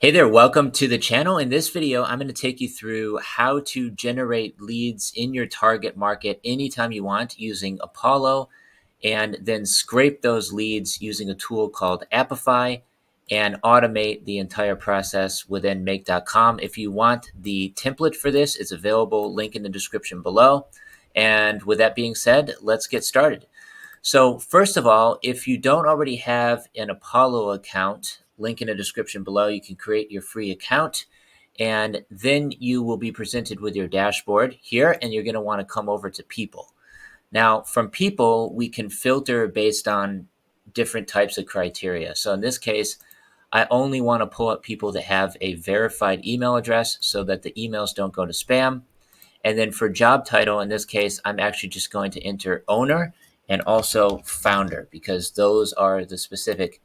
Hey there, welcome to the channel. In this video, I'm going to take you through how to generate leads in your target market anytime you want using Apollo, and then scrape those leads using a tool called Ampify and automate the entire process within make.com. If you want the template for this, it's available, link in the description below. And with that being said, let's get started. So first of all, if you don't already have an Apollo account, link in the description below, you can create your free account, and then you will be presented with your dashboard here, and you're going to want to come over to people. Now, from people, we can filter based on different types of criteria. So in this case, I only want to pull up people that have a verified email address so that the emails don't go to spam. And then for job title, in this case, I'm actually just going to enter owner and also founder, because those are the specific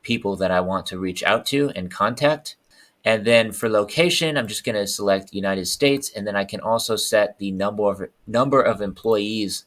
people that I want to reach out to and contact. And then for location, I'm just going to select United States, and then I can also set the number of employees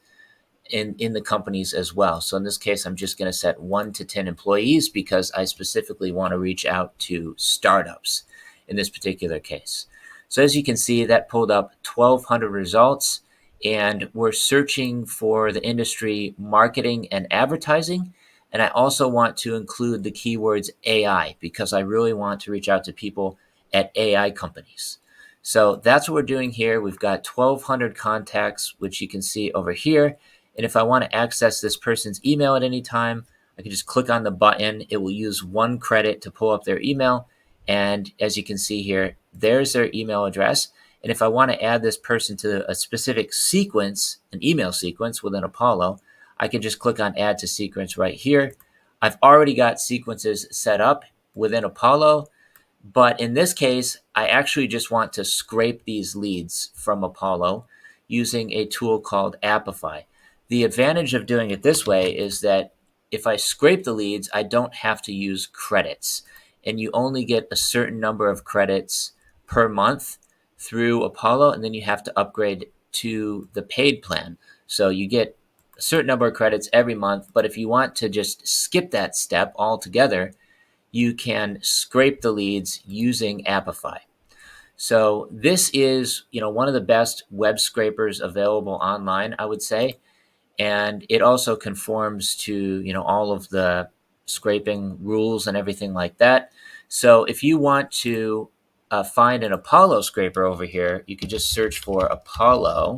in the companies as well. So in this case, I'm just going to set 1 to 10 employees because I specifically want to reach out to startups in this particular case. So as you can see, that pulled up 1,200 results, and we're searching for the industry marketing and advertising. And I also want to include the keywords AI because I really want to reach out to people at AI companies. So that's what we're doing here. We've got 1,200 contacts, which you can see over here. And if I want to access this person's email at any time, I can just click on the button. It will use 1 credit to pull up their email. And as you can see here, there's their email address. And if I want to add this person to a specific sequence, an email sequence within Apollo, I can just click on add to sequence right here. I've already got sequences set up within Apollo, but in this case, I actually just want to scrape these leads from Apollo using a tool called Ampify. The advantage of doing it this way is that if I scrape the leads, I don't have to use credits, and you only get a certain number of credits per month through Apollo, and then you have to upgrade to the paid plan. So you get a certain number of credits every month, but if you want to just skip that step altogether, you can scrape the leads using Ampify. So this is, one of the best web scrapers available online, I would say. And it also conforms to, all of the scraping rules and everything like that. So if you want to find an Apollo scraper over here, you could just search for Apollo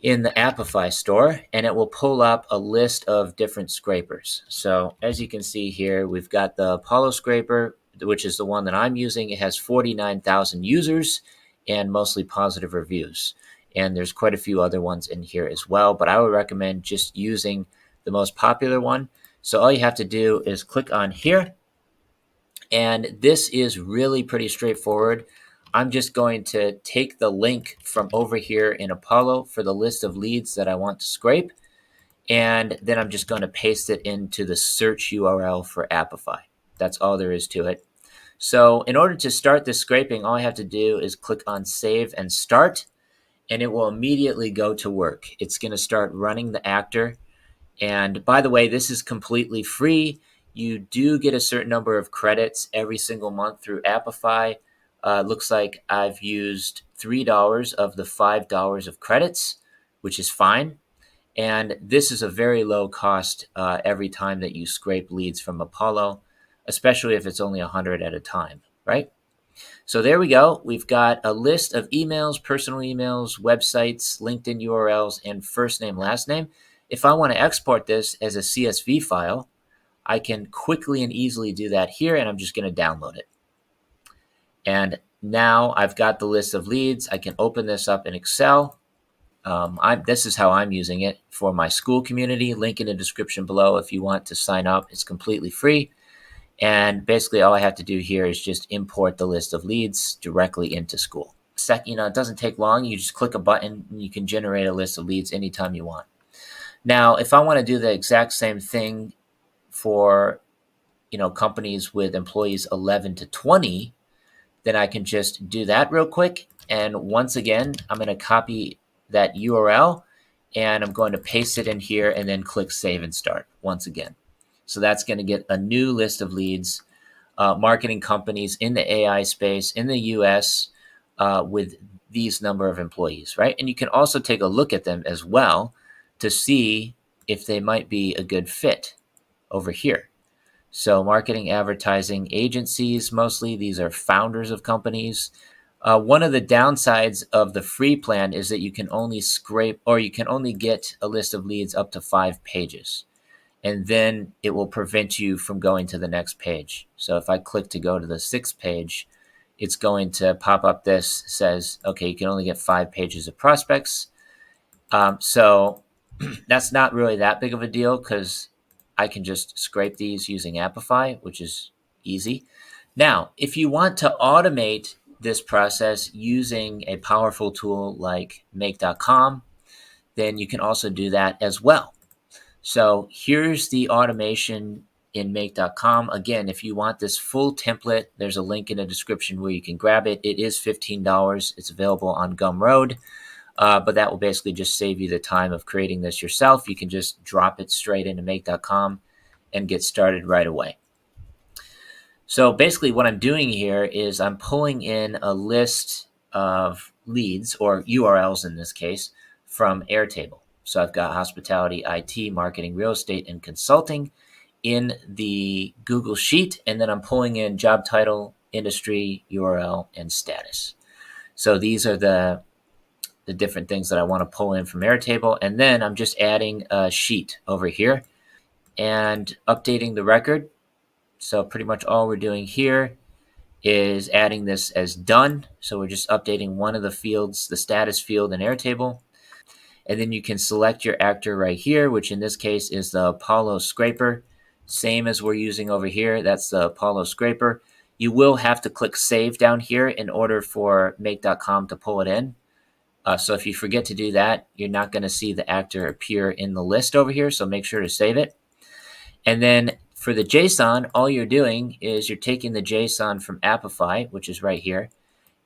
in the Ampify store, and it will pull up a list of different scrapers. So as you can see here, we've got the Apollo scraper, which is the one that I'm using. It has 49,000 users and mostly positive reviews. And there's quite a few other ones in here as well, but I would recommend just using the most popular one. So all you have to do is click on here, and this is really pretty straightforward. I'm just going to take the link from over here in Apollo for the list of leads that I want to scrape, and then I'm just going to paste it into the search URL for Ampify. That's all there is to it. So in order to start this scraping, all I have to do is click on Save and Start, and it will immediately go to work. It's going to start running the actor. And by the way, this is completely free. You do get a certain number of credits every single month through Ampify. Looks like I've used $3 of the $5 of credits, which is fine. And this is a very low cost every time that you scrape leads from Apollo, especially if it's only 100 at a time, right? So there we go. We've got a list of emails, personal emails, websites, LinkedIn URLs, and first name, last name. If I want to export this as a CSV file, I can quickly and easily do that here, and I'm just going to download it. And now I've got the list of leads. I can open this up in Excel. This is how I'm using it for my Skool community. Link in the description below if you want to sign up. It's completely free. And basically all I have to do here is just import the list of leads directly into Skool. It doesn't take long. You just click a button and you can generate a list of leads anytime you want. Now, if I want to do the exact same thing for, companies with employees 11 to 20, then I can just do that real quick. And once again, I'm going to copy that URL and I'm going to paste it in here and then click Save and Start once again. So that's going to get a new list of leads marketing companies in the AI space in the US with these number of employees, right? And you can also take a look at them as well to see if they might be a good fit over here. So, marketing advertising agencies, mostly these are founders of companies. One of the downsides of the free plan is that you can only scrape or you can only get a list of leads up to 5 pages. And then it will prevent you from going to the next page. So if I click to go to the 6th page, it's going to pop up this says, okay, you can only get 5 pages of prospects. So that's not really that big of a deal because I can just scrape these using Ampify, which is easy. Now, if you want to automate this process using a powerful tool like make.com, then you can also do that as well. So here's the automation in make.com. Again, if you want this full template, there's a link in the description where you can grab it. It is $15. It's available on Gumroad. But that will basically just save you the time of creating this yourself. You can just drop it straight into make.com and get started right away. So basically what I'm doing here is I'm pulling in a list of leads, or URLs in this case, from Airtable. So I've got hospitality, IT, marketing, real estate, and consulting in the Google Sheet, and then I'm pulling in job title, industry, URL, and status. So these are the different things that I want to pull in from Airtable. And then I'm just adding a sheet over here and updating the record. So pretty much all we're doing here is adding this as done. So we're just updating one of the fields, the status field in Airtable. And then you can select your actor right here, which in this case is the Apollo Scraper. Same as we're using over here. That's the Apollo Scraper. You will have to click save down here in order for make.com to pull it in. So if you forget to do that, you're not going to see the actor appear in the list over here. So make sure to save it. And then for the JSON, all you're doing is you're taking the JSON from Ampify, which is right here,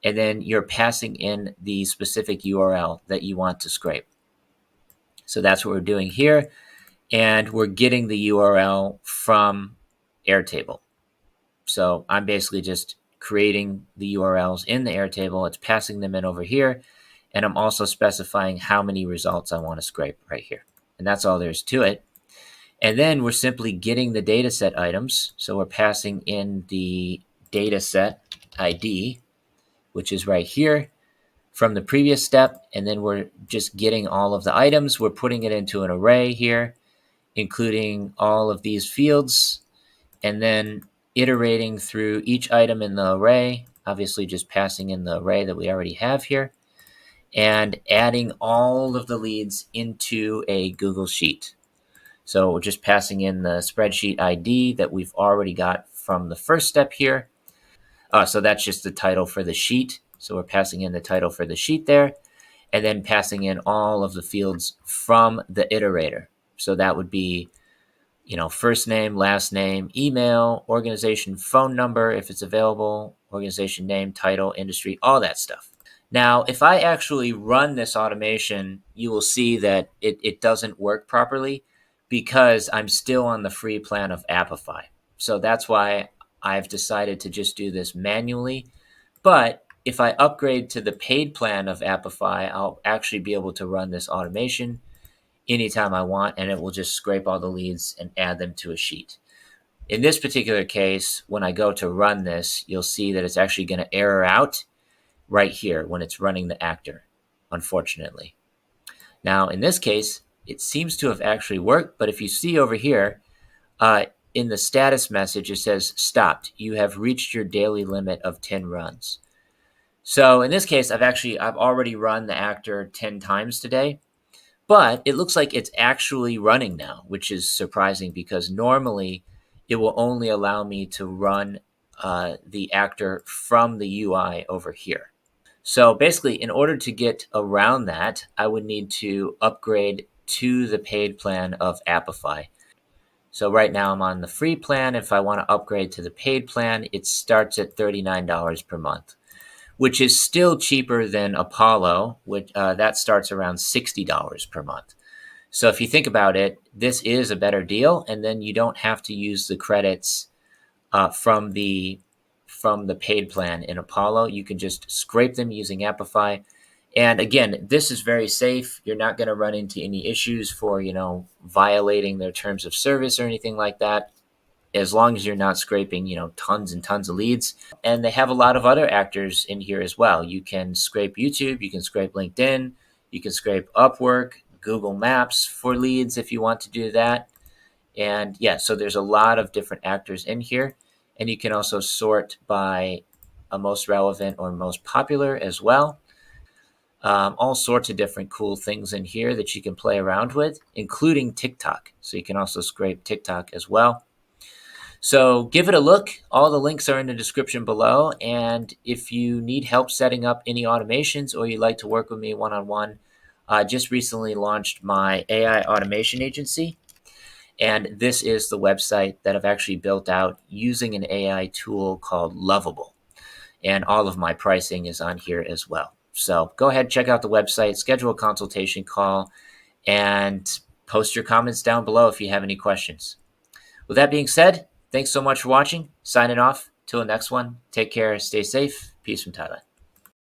and then you're passing in the specific URL that you want to scrape. So that's what we're doing here. And we're getting the URL from Airtable. So I'm basically just creating the URLs in the Airtable. It's passing them in over here. And I'm also specifying how many results I want to scrape right here. And that's all there is to it. And then we're simply getting the dataset items. So we're passing in the dataset ID, which is right here from the previous step. And then we're just getting all of the items. We're putting it into an array here, including all of these fields, and then iterating through each item in the array, obviously just passing in the array that we already have here, and adding all of the leads into a Google Sheet. So we're just passing in the spreadsheet ID that we've already got from the first step here. So that's just the title for the sheet. So we're passing in the title for the sheet there, and then passing in all of the fields from the iterator. So that would be, first name, last name, email, organization phone number, if it's available, organization name, title, industry, all that stuff. Now, if I actually run this automation, you will see that it doesn't work properly because I'm still on the free plan of Ampify. So that's why I've decided to just do this manually. But if I upgrade to the paid plan of Ampify, I'll actually be able to run this automation anytime I want, and it will just scrape all the leads and add them to a sheet. In this particular case, when I go to run this, you'll see that it's actually going to error out right here when it's running the actor, unfortunately. Now, in this case, it seems to have actually worked, but if you see over here, in the status message, it says, stopped. You have reached your daily limit of 10 runs. So in this case, I've already run the actor 10 times today, but it looks like it's actually running now, which is surprising because normally it will only allow me to run the actor from the UI over here. So basically, in order to get around that, I would need to upgrade to the paid plan of Ampify. So right now I'm on the free plan. If I want to upgrade to the paid plan, it starts at $39 per month, which is still cheaper than Apollo, which that starts around $60 per month. So if you think about it, this is a better deal, and then you don't have to use the credits from the paid plan in Apollo. You can just scrape them using Ampify. And again, this is very safe. You're not going to run into any issues for, violating their terms of service or anything like that, as long as you're not scraping, tons and tons of leads. And they have a lot of other actors in here as well. You can scrape YouTube, you can scrape LinkedIn, you can scrape Upwork, Google Maps for leads if you want to do that. And yeah, so there's a lot of different actors in here. And you can also sort by a most relevant or most popular as well. All sorts of different cool things in here that you can play around with, including TikTok. So you can also scrape TikTok as well. So give it a look. All the links are in the description below. And if you need help setting up any automations or you'd like to work with me one-on-one, I just recently launched my AI automation agency. And this is the website that I've actually built out using an AI tool called Lovable. And all of my pricing is on here as well. So go ahead, check out the website, schedule a consultation call, and post your comments down below if you have any questions. With that being said, thanks so much for watching. Signing off. Till the next one. Take care. Stay safe. Peace from Thailand.